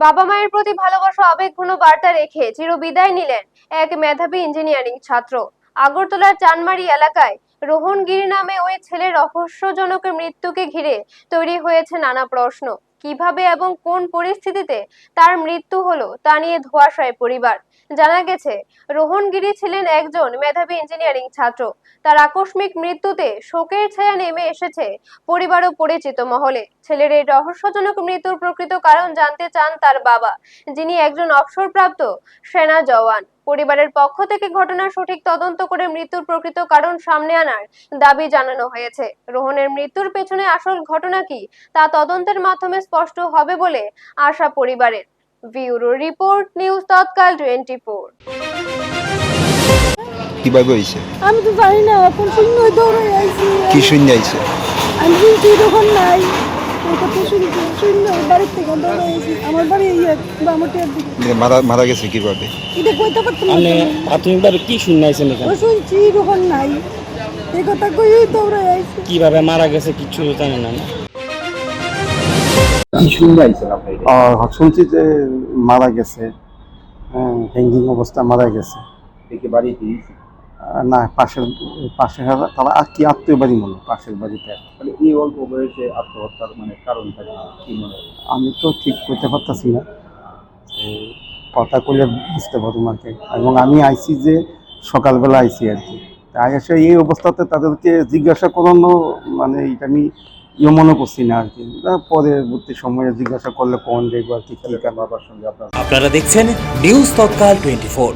বাবা মায়ের প্রতি ভালোবাসা আবেগঘন বার্তা রেখে চিরবিদায় নিলেন এক মেধাবী ইঞ্জিনিয়ারিং ছাত্র। আগরতলার চানমারি এলাকায় রোহন গিরি নামে ওই ছেলের রহস্যজনক মৃত্যুকে ঘিরে তৈরি হয়েছে নানা প্রশ্ন। কিভাবে এবং কোন পরিস্থিতিতে তার মৃত্যু হলো তা নিয়ে ধোঁয়াশায় পরিবার। জানা গেছে, রোহন গিরি ছিলেন একজন মেধাবী ইঞ্জিনিয়ারিং ছাত্র। তার আকস্মিক মৃত্যুতে শোকের ছায়া নেমে এসেছে পরিবার ও পরিচিত মহলে। ছেলের এই রহস্যজনক মৃত্যুর প্রকৃত কারণ জানতে চান তার বাবা, যিনি একজন অবসরপ্রাপ্ত সেনা জওয়ান। পরিবারের পক্ষ থেকে ঘটনার সঠিক তদন্ত করে মৃত্যুর প্রকৃত কারণ সামনে আনার দাবি জানানো হয়েছে। রোহনের মৃত্যুর পেছনে আসল ঘটনা কি তা তদন্তের মাধ্যমে স্পষ্ট হবে বলে আশা পরিবারের। ব্যুরো রিপোর্ট, নিউজ তৎকাল 24। কিভাবে হয়েছে? আমি তো জানি না, এখন শূন্য দৌড়ে আইছি। কি শূন্য আইছে? আমি শুনছি তখন নাই, এই কথা শুনছি, শূন্য বাড়ির থেকে দৌড়ে আইছি। আমার বাড়ি বামটিয়ার দিকে। মারা গেছে কিভাবে? এটা কইতে পারতাম মানে না। প্রাথমিকভাবে কি শুনে আইছেন এখানে? ও শুনছি তখন নাই, এই কথা কই দৌড়ে আইছি। কিভাবে মারা গেছে কিছু জানেন না? কি শুনে আইছেন আপনি? শুনছি যে মারা গেছে, হ্যাঙ্গিং অবস্থা মারা গেছে। দেখে বাড়িতে না, পাশের তারা কি আত্মীয় বাড়ি মনে হয়, পাশের বাড়িতে। মানে এই অল্প বয়সে আত্মহত্যার মানে কারণ থাকে কি মনে হয়? আমি তো ঠিক করতে পারতাছি না, কথা কইলে বুঝতে পারবো মাকে। এবং আমি আইছি যে সকালবেলা আইছি আর কি, তাই এসে এই অবস্থাতে তাদেরকে জিজ্ঞাসা করানো, মানে এটা আমি মনে করছি না আর কি। পরবর্তী সময়ে জিজ্ঞাসা করলে কোন দেখবো আর কি। বাবার সঙ্গে আপনার আপনারা দেখছেন নিউজ তৎকাল 24।